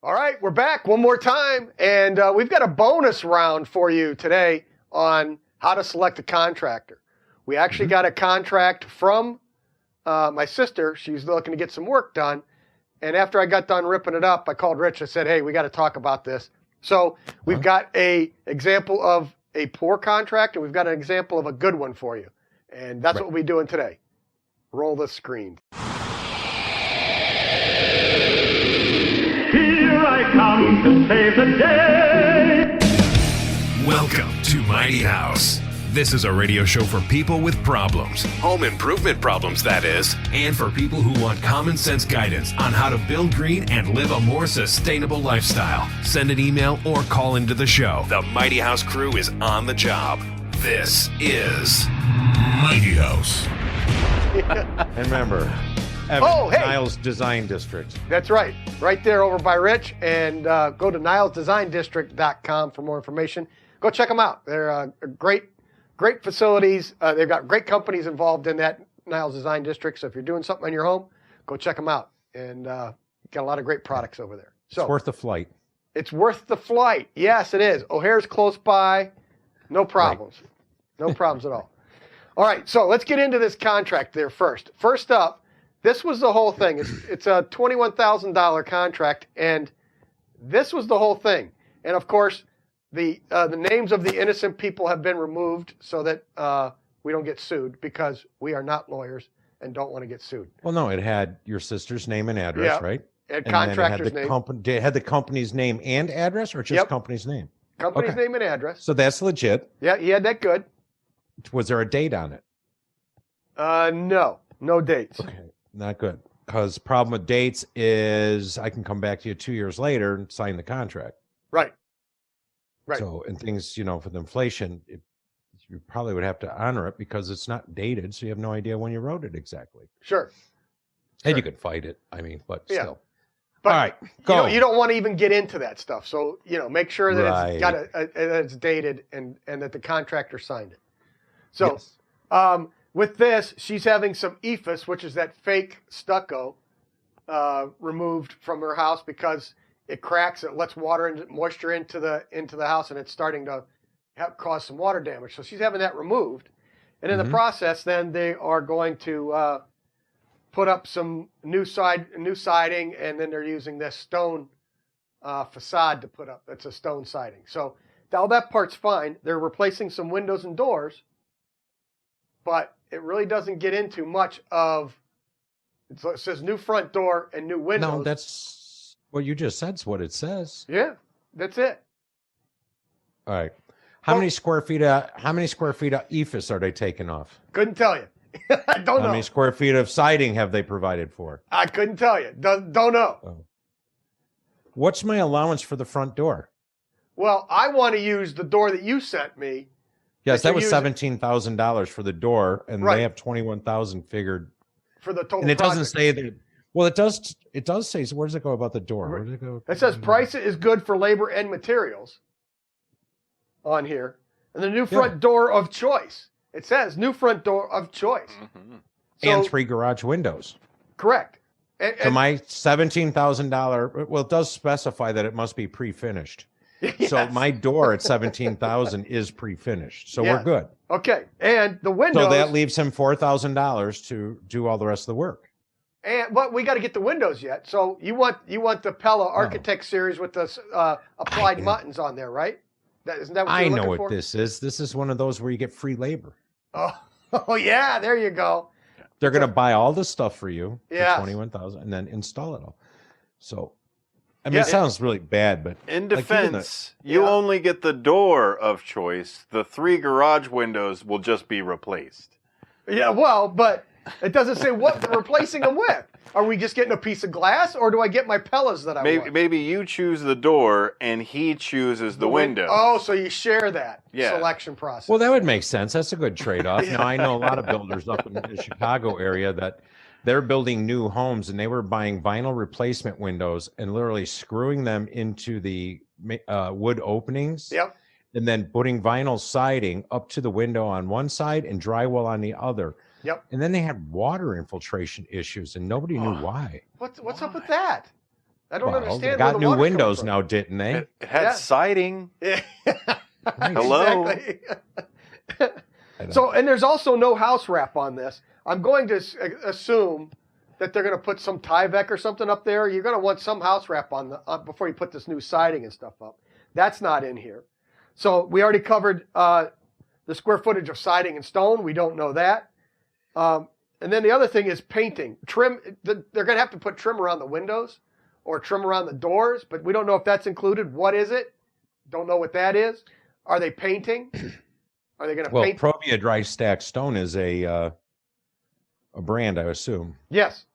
All right, we're back one more time, and we've got a bonus round for you today on how to select a contractor. We actually got a contract from my sister. She's looking to get some work done, and after I got done ripping it up, I called Rich. I said, hey, we got to talk about this. So we've got an example of a poor contract, and we've got an example of a good one for you, and that's what we'll be doing today. Roll the screen. Here I come to save the day. Welcome to Mighty House. This is a radio show for people with problems, home improvement problems, that is, and for people who want common sense guidance on how to build green and live a more sustainable lifestyle. Send an email or call into the show. The Mighty House crew is on the job. This is Mighty House. And remember, Niles Design District. That's right. Right there over by Rich. And go to nilesdesigndistrict.com for more information. Go check them out. They're great facilities. They've got great companies involved in that Niles Design District. So if you're doing something in your home, go check them out. And got a lot of great products over there. So it's worth the flight. It's worth the flight. Yes, it is. O'Hare's close by. No problems. Right. No problems at all. All right. So let's get into this contract there first. First up, this was the whole thing. It's a $21,000 contract, and this was the whole thing. And of course, the names of the innocent people have been removed so that we don't get sued, because we are not lawyers and don't want to get sued. Well, no, it had your sister's name and address, right? It had contractor's name. It had the company's name and address, or just company's name? Company's name and address. So that's legit. Yeah, he had that good. Was there a date on it? No dates. Okay. Not good, because problem with dates is I can come back to you 2 years later and sign the contract. Right. So, and things, for the inflation, you probably would have to honor it because it's not dated, so you have no idea when you wrote it exactly. Sure. And you could fight it, but still. But all right, go. You don't want to even get into that stuff. So, make sure that it's got it's dated and that the contractor signed it. So, with this, she's having some ephes, which is that fake stucco, removed from her house because it cracks. It lets water and moisture into the house, and it's starting to cause some water damage. So she's having that removed, and in the process, then they are going to put up some new siding, and then they're using this stone facade to put up. That's a stone siding. So all that part's fine. They're replacing some windows and doors, but it really doesn't get into much of. It says new front door and new windows. No, that's what you just said's what it says. Yeah, that's it. All right. How many square feet of ephes are they taking off? Couldn't tell you. I don't know. How many square feet of siding have they provided for? I couldn't tell you. Don't know. Oh. What's my allowance for the front door? Well, I want to use the door that you sent me. Yes, that was $17,000 for the door, and Right. they have $21,000 figured For the total And it project. doesn't say that. Well, it does say. So where does it go about the door? Where does it go? It says price is good for labor and materials on here. And the new front door of choice. It says new front door of choice. And 3 garage windows. Correct. So my $17,000. Well, it does specify that it must be pre-finished. Yes. So my door at $17,000 is pre-finished. So we're good. Okay. And the windows. So that leaves him $4,000 to do all the rest of the work. But we got to get the windows yet. So you want the Pella Architect series with the applied muttons on there, right? Isn't that what you're looking for? I know what this is. This is one of those where you get free labor. Oh yeah, there you go. They're going to buy all the stuff for you for Yes. $21,000 and then install it all. So, I mean, it sounds really bad, but in defense, you only get the door of choice. The 3 garage windows will just be replaced. Yeah, well, but it doesn't say what they're replacing them with. Are we just getting a piece of glass, or do I get my Pellas that I want? Maybe you choose the door and he chooses the window. Oh, so you share that selection process. Well, that would make sense. That's a good trade-off. Now, I know a lot of builders up in the Chicago area that they're building new homes, and they were buying vinyl replacement windows and literally screwing them into the wood openings. Yep. And then putting vinyl siding up to the window on one side and drywall on the other. Yep. And then they had water infiltration issues, and nobody knew why. What's up with that? I don't understand. They where got the new water's coming windows from. now, didn't they? It had siding. Yeah. Hello. Exactly. So, and there's also no house wrap on this. I'm going to assume that they're going to put some Tyvek or something up there. You're going to want some house wrap on the before you put this new siding and stuff up. That's not in here. So we already covered the square footage of siding and stone. We don't know that. And then the other thing is painting. Trim. They're going to have to put trim around the windows or trim around the doors, but we don't know if that's included. What is it? Don't know what that is. Are they painting? Are they going to paint? Well, Provia Dry Stack Stone is a brand, I assume. Yes.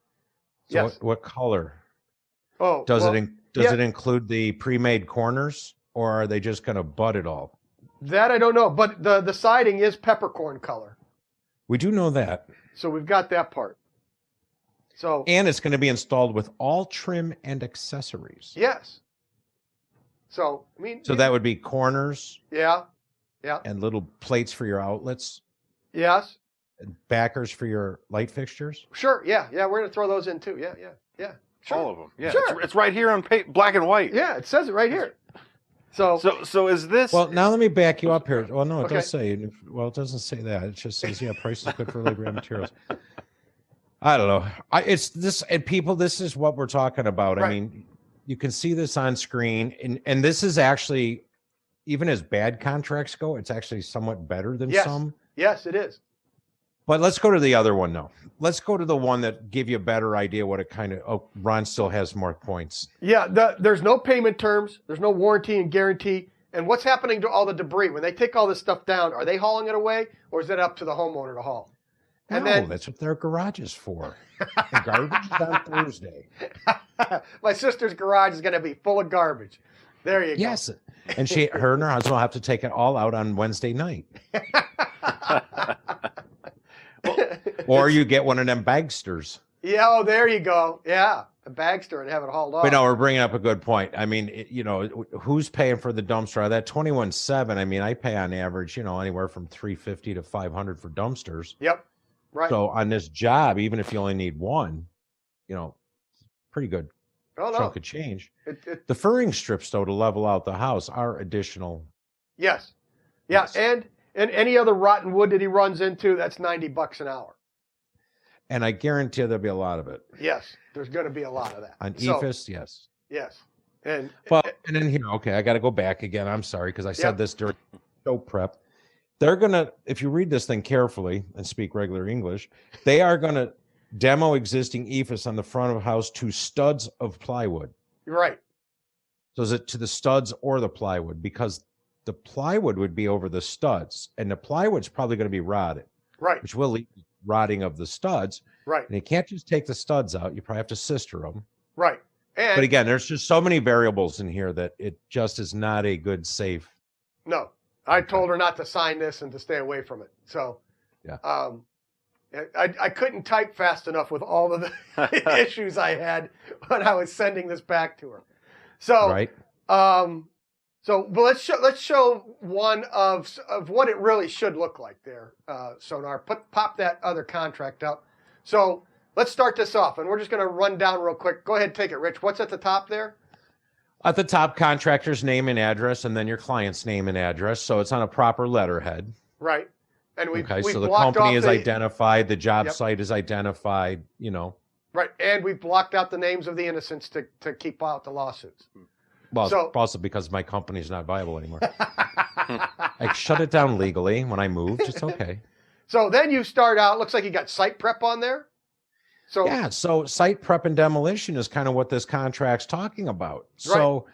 So Yes. what color? Oh, Does it include the pre-made corners, or are they just going to butt it all? That I don't know, but the siding is peppercorn color. We do know that. So we've got that part. So And it's going to be installed with all trim and accessories. yes. So I mean, So that would be corners yeah, and little plates for your outlets, yes, and backers for your light fixtures. sure, yeah. We're gonna throw those in too. Yeah. Sure. All of them. Yeah. Sure. It's right here on black and white. Yeah, it says it right here. So So is this? Well, now let me back you up here. Well, no, it Okay. does say. Well, it doesn't say that. It just says, yeah, price is good for labor and materials. I don't know. It's this, and people, this is what we're talking about. I Right. mean, you can see this on screen, and this is actually, even as bad contracts go, it's actually somewhat better than Yes. some. yes, it is. But let's go to the other one, though. Let's go to the one that give you a better idea what it kind of. Oh, Ron still has more points. Yeah, there's no payment terms. There's no warranty and guarantee. And what's happening to all the debris when they take all this stuff down? Are they hauling it away, or is it up to the homeowner to haul? And No, then that's what their garage is for. The garbage is on Thursday. my sister's garage is going to be full of garbage. There you go. Yes, and her and her husband will have to take it all out on Wednesday night. Or you get one of them bagsters. Yeah, oh, there you go. Yeah, a bagster and have it hauled off. But no, we're bringing up a good point. I mean, who's paying for the dumpster? That 21.7. I mean, I pay on average, anywhere from $350 to $500 for dumpsters. Yep. Right. So on this job, even if you only need one, pretty good oh, chunk no. of change. It, The furring strips, though, to level out the house are additional. yes. Yeah, Yes. and any other rotten wood that he runs into, that's $90 an hour. And I guarantee there'll be a lot of it. Yes, there's going to be a lot of that. On So, EFIS, yes. yes. And Well, and then here, okay, I got to go back again. I'm sorry, because I said Yep. this during show prep. They're going to, if you read this thing carefully and speak regular English, they are going to demo existing EFIS on the front of a house to studs of plywood. you're right. So is it to the studs or the plywood? Because the plywood would be over the studs, and the plywood's probably going to be rotted, Right. which will lead to rotting of the studs. Right. And you can't just take the studs out. You probably have to sister them. Right. And But again, there's just so many variables in here that it just is not a good, safe. no, I told her not to sign this and to stay away from it. So, Yeah. I couldn't type fast enough with all of the issues I had when I was sending this back to her. So, Right? but let's show one of what it really should look like there, Sonar. Pop that other contract up. So let's start this off, and we're just going to run down real quick. Go ahead, take it, Rich. What's at the top there? At the top, contractor's name and address, and then your client's name and address. So it's on a proper letterhead. Right. And we So the blocked company off is identified, the job Yep. site is identified, Right, and we've blocked out the names of the innocents to keep out the lawsuits. Well, So- also because my company's not viable anymore. I shut it down legally when I moved. It's okay. So then you start out. Looks like you got site prep on there. So Yeah, so site prep and demolition is kind of what this contract's talking about. So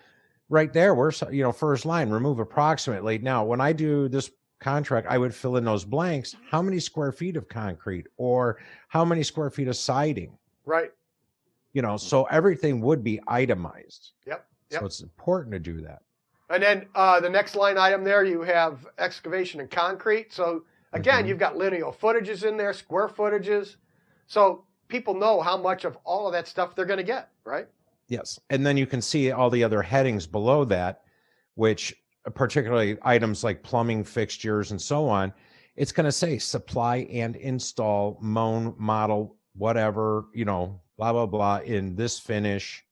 right there, we're, first line, remove approximately. Now, when I do this contract, I would fill in those blanks. How many square feet of concrete or how many square feet of siding? right. So everything would be itemized. Yep. So it's important to do that. And then the next line item there, you have excavation and concrete. So again, Mhm. you've got lineal footages in there, square footages. So people know how much of all of that stuff they're going to get, right? Yes. And then you can see all the other headings below that, which particularly items like plumbing fixtures and so on, it's going to say supply and install, moan, model, whatever, blah, blah, blah, in this finish,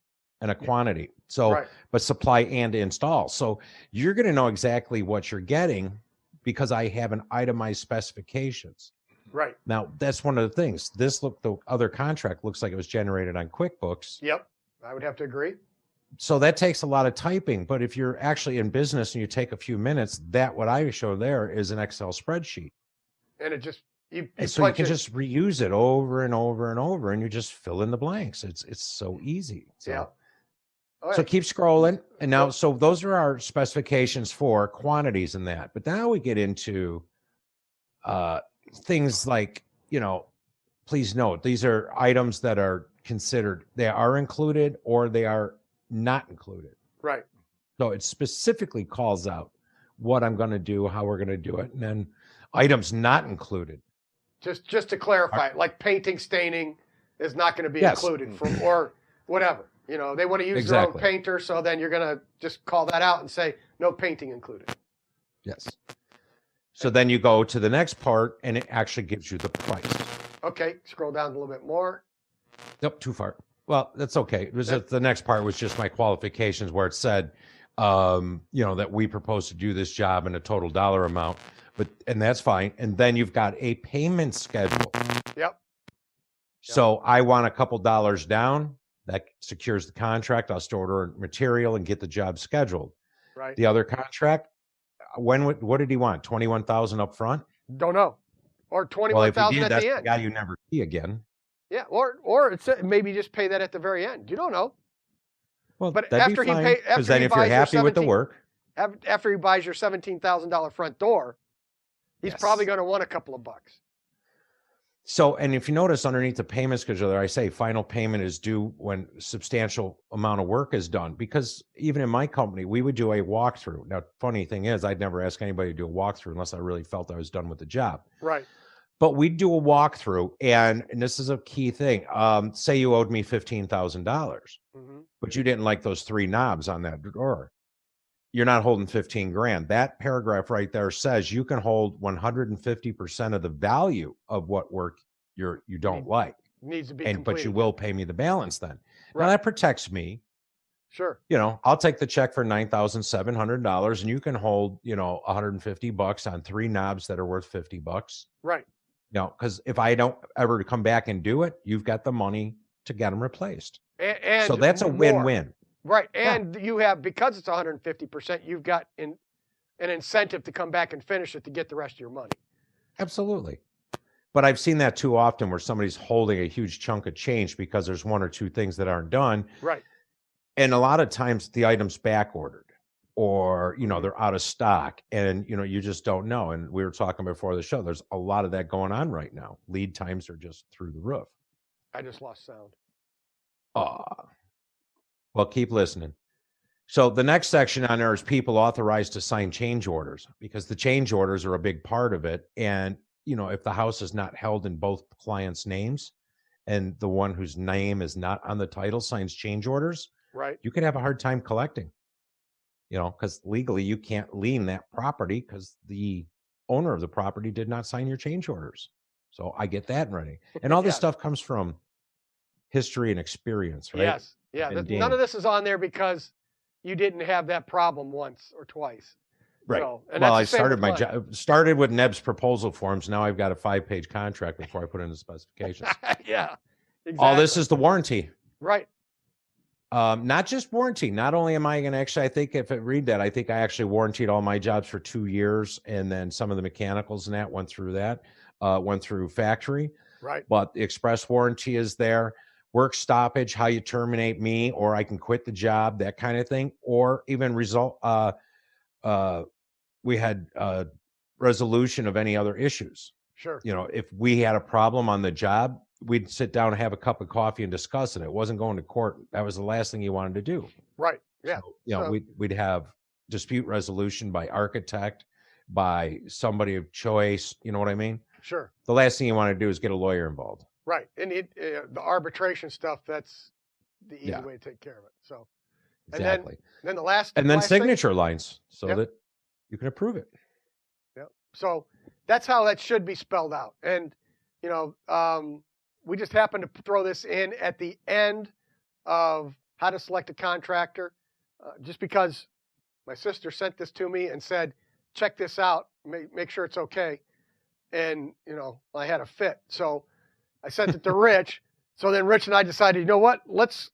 and a quantity. So, but supply and install. So you're going to know exactly what you're getting because I have an itemized specifications. Right. Now, that's one of the things. The other contract looks like it was generated on QuickBooks. Yep. I would have to agree. So that takes a lot of typing. But if you're actually in business and you take a few minutes, what I show there is an Excel spreadsheet. And it just, you can just reuse it over and over and over, and you just fill in the blanks. It's so easy. So, yeah. So keep scrolling. And now, so those are our specifications for quantities and that. But now we get into things like, please note, these are items that are considered, they are included or they are not included. Right. So it specifically calls out what I'm going to do, how we're going to do it. And then items not included. Just to clarify, like painting, staining is not going to be included or whatever. They want to use their own painter, so then you're going to just call that out and say, no painting included. Yes. So then you go to the next part, and it actually gives you the price. Okay, scroll down a little bit more. Nope, too far. Well, that's okay. It was the next part was just my qualifications where it said, that we propose to do this job in a total dollar amount, and that's fine. And then you've got a payment schedule. Yep. So I want a couple dollars down. That secures the contract. I'll still order material and get the job scheduled. Right. The other contract, what did he want? 21,000 up front? Don't know. Or 21,000 at the end. That's the guy you never see again. Yeah. Or it's maybe just pay that at the very end. You don't know. Well, but that'd be fine, because then if you're happy with the work, after he buys your $17,000 front door, he's probably going to want a couple of bucks. So, and if you notice underneath the payment schedule there, I say final payment is due when substantial amount of work is done. Because even in my company, we would do a walkthrough. Now, funny thing is, I'd never ask anybody to do a walkthrough unless I really felt I was done with the job. Right. But we'd do a walkthrough, and this is a key thing. Say you owed me $15,000, but you didn't like those 3 knobs on that door. You're not holding 15 grand. That paragraph right there says you can hold 150% of the value of what work you don't like. Needs to be but completed. you will pay me the balance then. Right. Now that protects me. Sure. I'll take the check for $9,700 and you can hold, $150 on 3 knobs that are worth $50. Right. Because if I don't ever come back and do it, you've got the money to get them replaced. And so that's a win-win. Right. And you have, because it's 150%, you've got an incentive to come back and finish it to get the rest of your money. Absolutely. But I've seen that too often where somebody's holding a huge chunk of change because there's 1 or 2 things that aren't done. Right. And a lot of times the item's back ordered or, they're out of stock and, you just don't know. And we were talking before the show, there's a lot of that going on right now. Lead times are just through the roof. I just lost sound. Well, keep listening. So the next section on there is people authorized to sign change orders because the change orders are a big part of it. And, if the house is not held in both clients' names and the one whose name is not on the title signs change orders, right, you could have a hard time collecting, because legally you can't lien that property because the owner of the property did not sign your change orders. So I get that ready. And all this stuff comes from history and experience, right? Yes. Yeah. None of this is on there because you didn't have that problem once or twice. Right. So, well, I started my job, started with Neb's proposal forms. Now I've got a 5-page contract before I put in the specifications. Yeah. Exactly. All this is the warranty. Right. Not just warranty. Not only am I going to actually, I think if I read that, I think I actually warranted all my jobs for 2 years. And then some of the mechanicals and that went through factory. Right. But the express warranty is there. Work stoppage, how you terminate me, or I can quit the job, that kind of thing. Or even we had resolution of any other issues. Sure. If we had a problem on the job, we'd sit down and have a cup of coffee and discuss it. It wasn't going to court. That was the last thing you wanted to do. Right. Yeah. So, we'd have dispute resolution by architect, by somebody of choice. You know what I mean? Sure. The last thing you want to do is get a lawyer involved. Right. And the arbitration stuff, that's the easy way to take care of it. So exactly. And then the last signature lines so that you can approve it. Yeah. So that's how that should be spelled out. And we just happened to throw this in at the end of how to select a contractor, just because my sister sent this to me and said, check this out, make sure it's okay. And, I had a fit. So I sent it to Rich. So then Rich and I decided, you know what, let's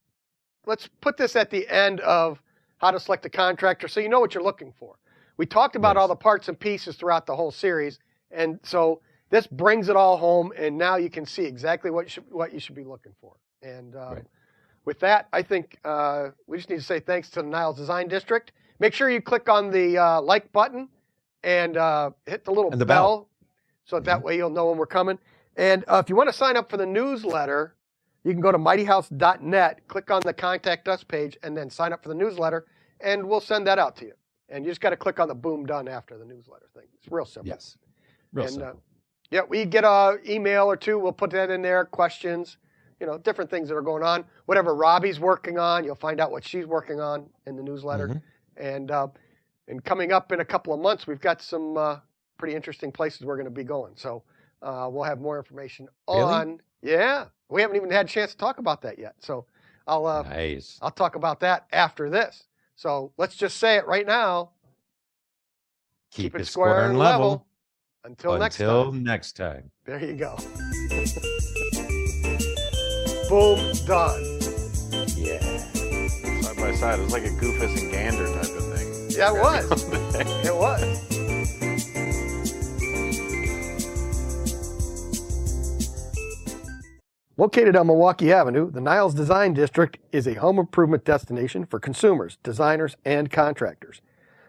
put this at the end of how to select a contractor so you know what you're looking for. We talked about all the parts and pieces throughout the whole series. And so this brings it all home, and now you can see exactly what you should be looking for. And with that, I think we just need to say thanks to the Niles Design District. Make sure you click on the like button and hit the little bell so that way you'll know when we're coming. And if you want to sign up for the newsletter, you can go to mightyhouse.net, click on the Contact Us page, and then sign up for the newsletter, and we'll send that out to you. And you just got to click on the boom done after the newsletter thing. It's real simple. Yes, real simple. Yeah, we get an email or two. We'll put that in there, questions, different things that are going on. Whatever Robbie's working on, you'll find out what she's working on in the newsletter. And coming up in a couple of months, we've got some pretty interesting places we're going to be going. So we'll have more information on. Yeah, we haven't even had a chance to talk about that yet. So I'll talk about that after this. So let's just say it right now. Keep it square and level. Until next time. There you go. Boom, done. Yeah. Side by side. It was like a Goofus and Gander type of thing. Yeah, it was. It was. Located on Milwaukee Avenue, the Niles Design District is a home improvement destination for consumers, designers, and contractors.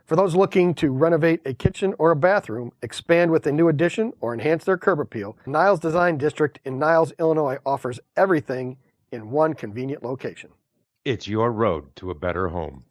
For those looking to renovate a kitchen or a bathroom, expand with a new addition, or enhance their curb appeal, Niles Design District in Niles, Illinois offers everything in one convenient location. It's your road to a better home.